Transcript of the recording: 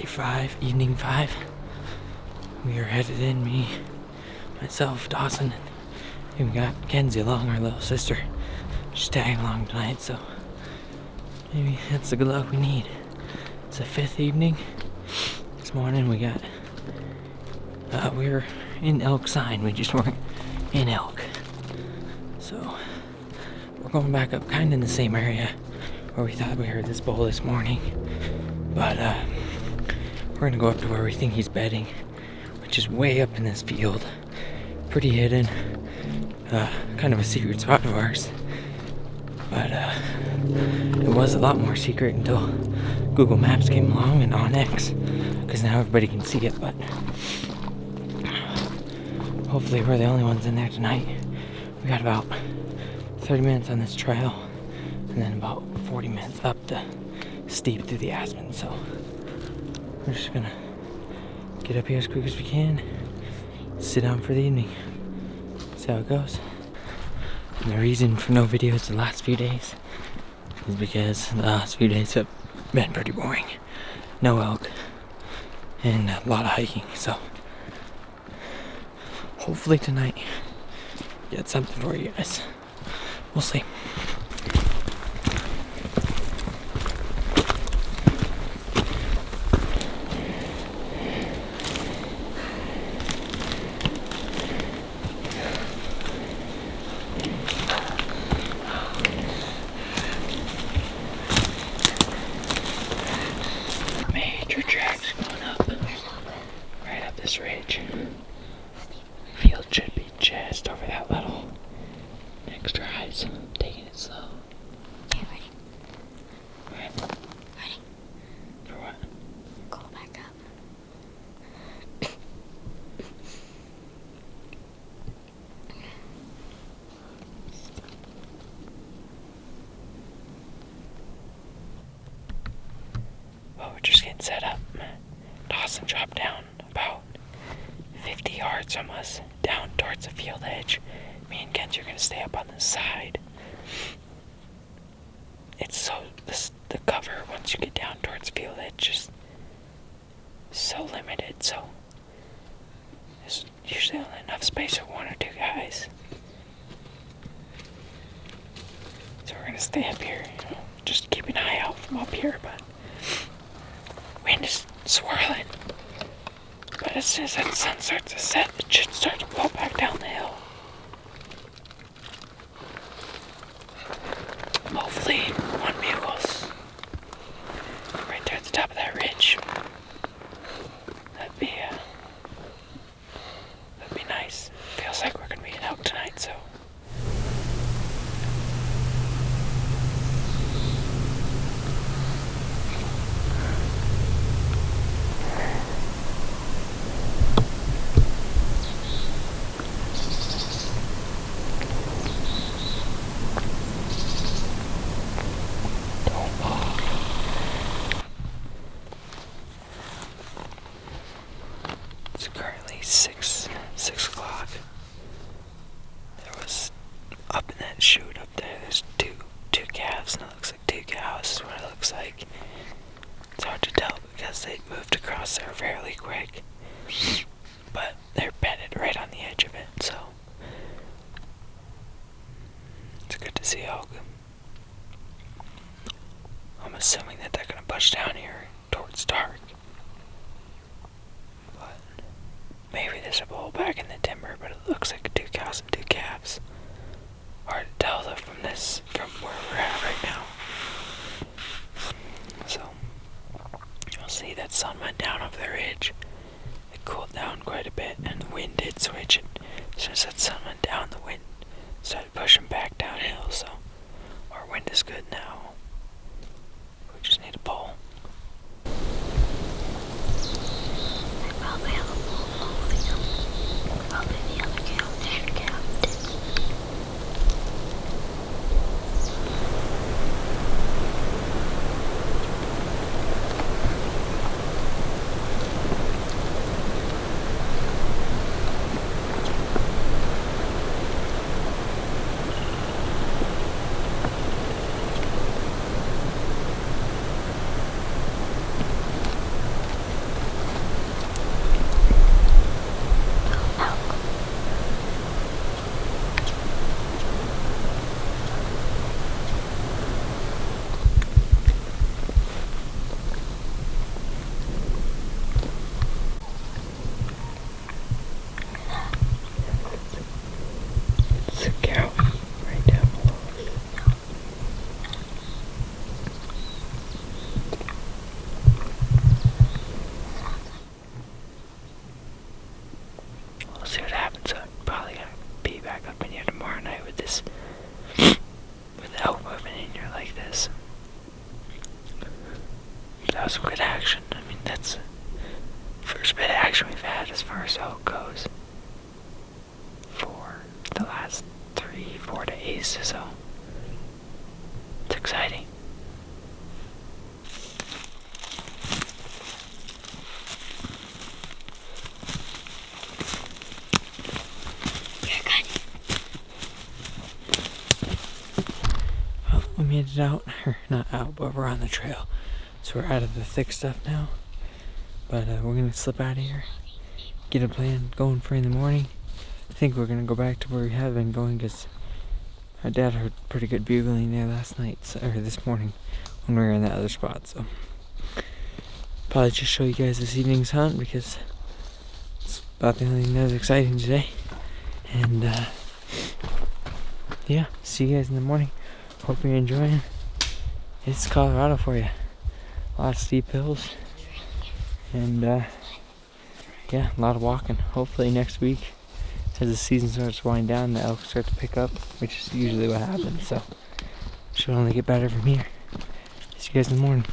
5, evening 5. We are headed in, me, myself, Dawson, and we got Kenzie along, our little sister. She's tagging along tonight, so maybe that's the good luck we need. It's the 5th evening. This morning we got, we were in Elk Sign, we just weren't in Elk. So, we're going back up kind of in the same area where we thought we heard this bull this morning. But, we're gonna go up to where we think he's bedding, which is way up in this field. Pretty hidden. Kind of a secret spot of ours. But, it was a lot more secret until Google Maps came along and OnX, because now everybody can see it, but hopefully we're the only ones in there tonight. We got about 30 minutes on this trail, and then about 40 minutes up the steep through the aspen, so we're just gonna get up here as quick as we can, sit down for the evening, see how it goes. And the reason for no videos the last few days is because the last few days have been pretty boring. No elk and a lot of hiking, so hopefully tonight get something for you guys. We'll see. Major tracks going up, right up this ridge. Field should be just over that little next rise. Taking it slow. Okay, ready? Right. Ready? For what? Go back up. Well, we're just getting set up. Dawson dropped down about 50 yards from us, down towards the field edge. Me and Kenzie are gonna stay up on the side. It's so, the cover, once you get down towards the field edge, just so limited, so there's usually only enough space for 1 or 2 guys. So we're gonna stay up here, just keep an eye out from up here, but wind is swirling. But as soon as that sun starts to set, it should start to blow back down the hill. Hopefully, one bugles right there at the top of that ridge. That'd be nice. Feels like we're gonna be in Elk tonight, so. It's currently 6 o'clock. There was, up in that chute up there's two calves, and it looks like 2 cows is what it looks like. It's hard to tell because they moved across there fairly quick, but they're bedded right on the edge of it, so it's good to see elk. I'm assuming that they're gonna push down here towards dark. But maybe there's a bull back in the timber, but it looks like 2 cows and 2 calves. Hard to tell though from where we're at right now. So, you'll see that sun went down over the ridge. It cooled down quite a bit, and the wind did switch. And as soon as that sun went down, the wind started pushing back downhill, so our wind is good now. We just need a pole. I probably have a bull following them. Probably the other cow, that cow did. action. I mean, that's the first bit of action we've had as far as elk goes for the last 3-4 days, so it's exciting. Well, we made it out, or not out, but we're on the trail. So we're out of the thick stuff now. But we're gonna slip out of here, get a plan going for in the morning. I think we're gonna go back to where we have been going because our dad heard pretty good bugling there last night, or this morning when we were in that other spot. So probably just show you guys this evening's hunt because it's about the only thing that was exciting today. And yeah, see you guys in the morning. Hope you're enjoying. It's Colorado for you. A lot of steep hills. And yeah, a lot of walking. Hopefully next week, as the season starts to wind down, the elk start to pick up, which is usually what happens. So should only get better from here. See you guys in the morning.